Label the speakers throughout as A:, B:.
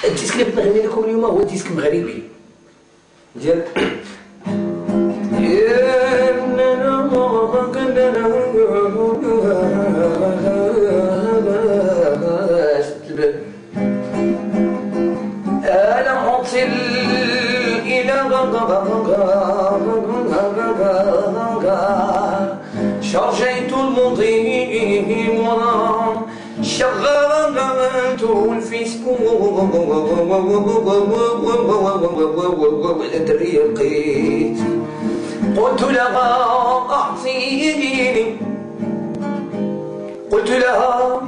A: الديسك اللي بغيت نغني لكم اليوم هو ديسك مغربي ديال أنا أصل إلى شرجيت المضي ورا شغلت الفيسبوك الدرية لقيت قلت لها أعطيني قلت لها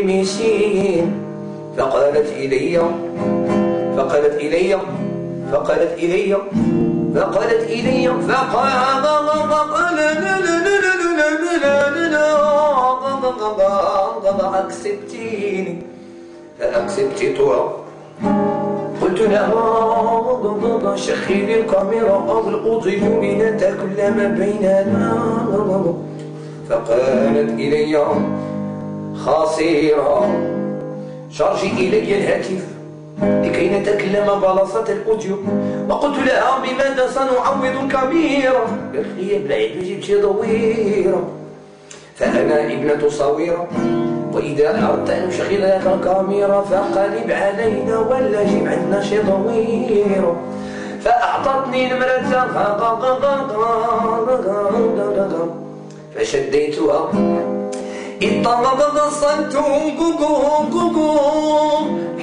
A: ميسين فقالت إلي فقالت إلي فقالت إلي فقالت إلي أكسبتيني فأكسبتها قلت لها شخي الكاميرا أو الأوضيو لنتكلم بيننا فقالت إلي خاصيرة شارجي إلي الهاتف لكي نتكلم بلاصة الأوديو وقلت لها بماذا سنعوض الكاميرا قالت لي بعيد جبتي ضويرة فأنا ابنة صويرة وإذا أردت أن نشغل لك الكاميرا فقلب علينا ولا جيب عندنا شي ضويرة فأعطتني نمرتها فشديتها اتصلت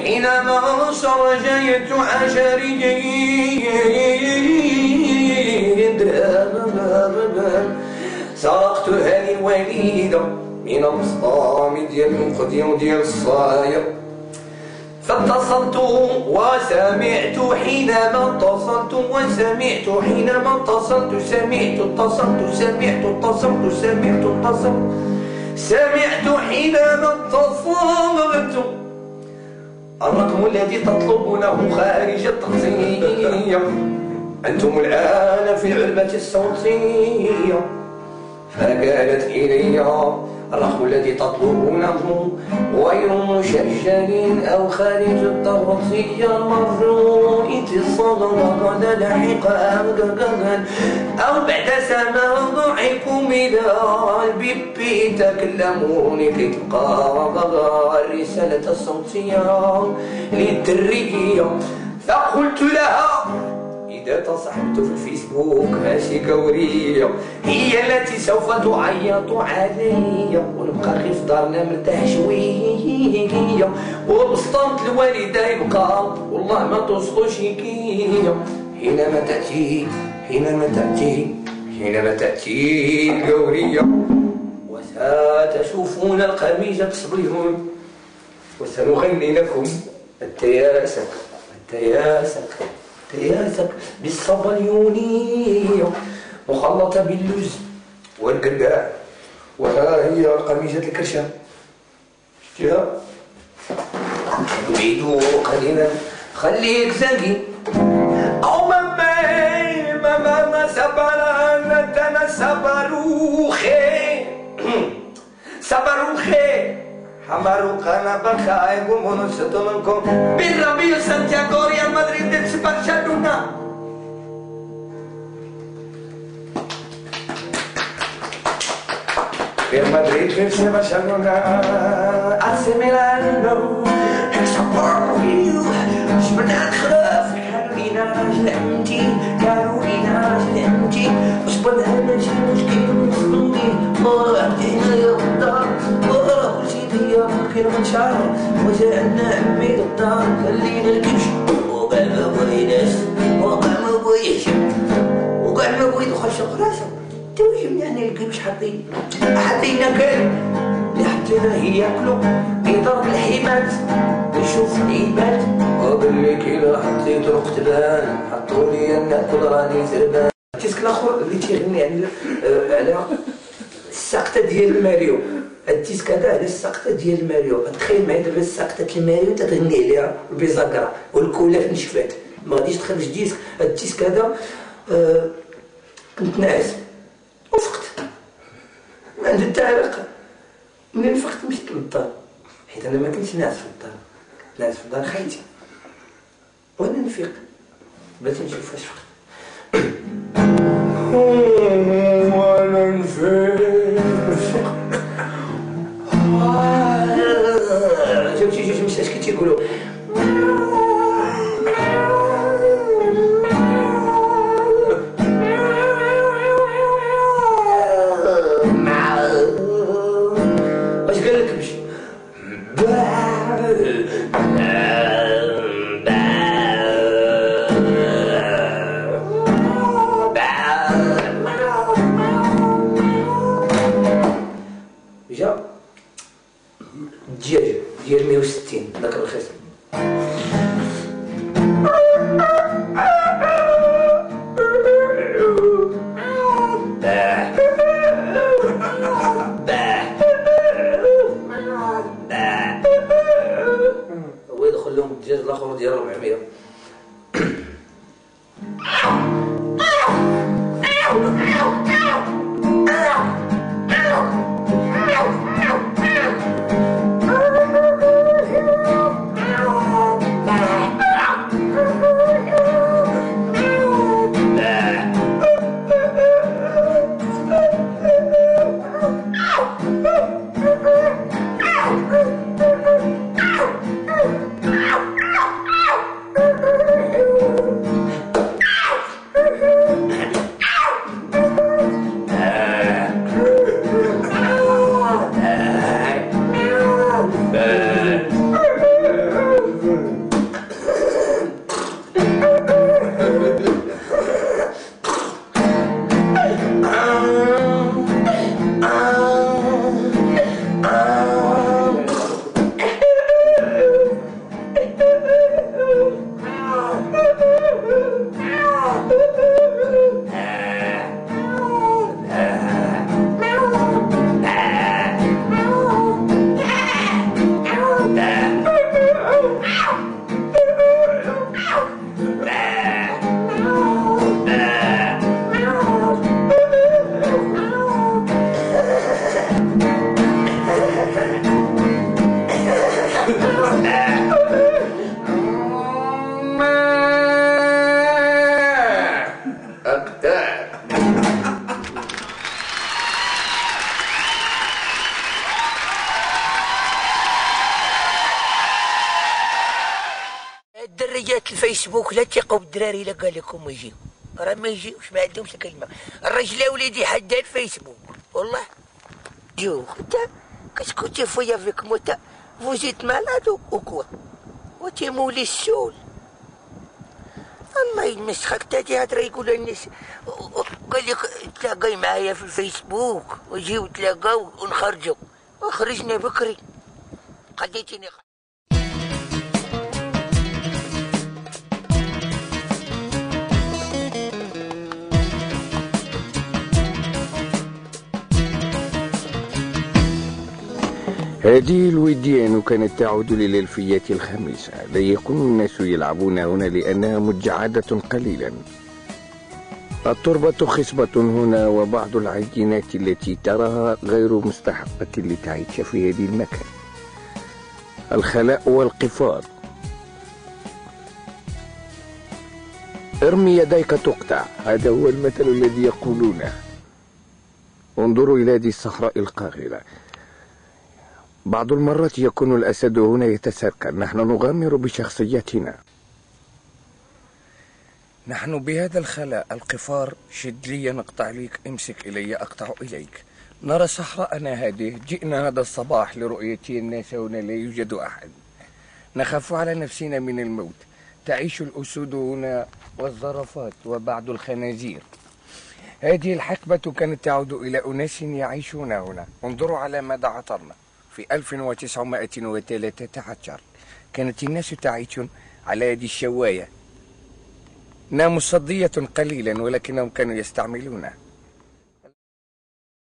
A: حينما شرجيت عشري سرقتها للوليدة من الصام ديال المخديم ديال الصاير فاتصلت وسمعت حينما اتصلت وسمعت حينما اتصلت سمعت اتصلت سمعت اتصلت سمعت اتصلت سمعت حينما اتصلت الرقم الذي تطلبونه خارج التغطية أنتم الآن في العلبة الصوتية فقالت إلي الرقم الذي تطلبونه غير مسجل أو خارج التغطية المرجو اتصال غدا لاحقا أو بعد سماعكم إلى البيبي تكلموني كي تبقى الرسالة الصوتية للدرية فقلت لها إذا تصاحبت في الفيسبوك ماشي قورية هي التي سوف تعيط علي ونبقى غير في دارنا مرتاح شوية وبسطنت الوالدة يبقى والله ما توصلوش هكية حينما تأتي القورية وستشوفون القميص تصبرون وسنغني لكم التياسك بالصبليونية مخلطة باللوز والقرقاع وها هي قميجة الكرشة شفتيها؟ بعيدو قليلا خليك زنقي أو ماما سبرانتنا سبروخي حمارو كان بخاي قومون ستونكم بالربيع سانتياغو ريال مدريد برشلونة ريال مدريد في برشلونة AC ميلانو حسابوريو شبنا الخلاف كارولينا جلمتي وشبنا مشكل مصلوبي وعدينا يا كنا منشعر وجعلنا عمي الدار خلينا الكبش وقع ما بغيناش وقع ما بغيت وخشق راسه توجم يعني الكبش حطينا كلب اللي حطينا هي ياكلو يضرب الحيمات يشوف العباد وقال لك إلا حطيت رقتبان حطولي ناكل راني زربان الديسك الاخر اللي تيغني على السقطة ديال ماريو الديسك هذا على السقطة ديال ماريو تخيل معايا دابا سقطة الماريو تتغني عليها البيزاكرا والكولا في نشفات ما غاديش تخرج ديسك الديسك هذا كنت ناعس وفقت ما عندي حتى علاقة ملي نفقت مشيت للدار، حيت انا ما كنتش ناعس في الدار، ناعس في دار خايتي. وانا نفيق بغيت نشوف فاش فقت. وانا نفيق جاوبتي جوج مساس كي تيقولوا واش قال لك مشي جا الدجاج ديال 160 داك الرخيص. هو يدخل لهم الدجاج الاخر ديال 400. الدريات الفيسبوك لا تيقوا بالدراري الا قال لكم يجيو، راه ما يجيوش، ما عندهمش الكلمه. الرجل وليدي حدا الفيسبوك والله. جو انت كتكوتي فيا فيك موتا فوزيت مالادو وكوا وتيمولي السول. الله يمسخك تاتي هضره يقولوا الناس قال لك تلاقاي معايا في الفيسبوك وجيو تلاقاو ونخرجوا وخرجنا بكري خليتيني.
B: هذه الوديان كانت تعود للألفية الخامسة. لا يكون الناس يلعبون هنا لأنها مجعدة قليلا. التربة خصبة هنا وبعض العينات التي تراها غير مستحقة لتعيش في هذه المكان. الخلاء والقفار. ارمي يديك تقطع، هذا هو المثل الذي يقولونه. انظروا إلى هذه الصحراء القاهرة. بعض المرات يكون الأسد هنا يتسرقل، نحن نغامر بشخصيتنا. نحن بهذا الخلاء القفار. شد لي نقطع ليك، امسك إلي أقطع إليك. نرى صحراءنا هذه. جئنا هذا الصباح لرؤية الناس هنا، لا يوجد أحد. نخاف على نفسنا من الموت. تعيش الأسود هنا والزرافات وبعض الخنازير. هذه الحقبة كانت تعود إلى أناس يعيشون هنا. انظروا على ماذا عثرنا. في 1913 كانت الناس تعيش على هذه الشواية. ناموا صدية قليلا ولكنهم كانوا يستعملونها.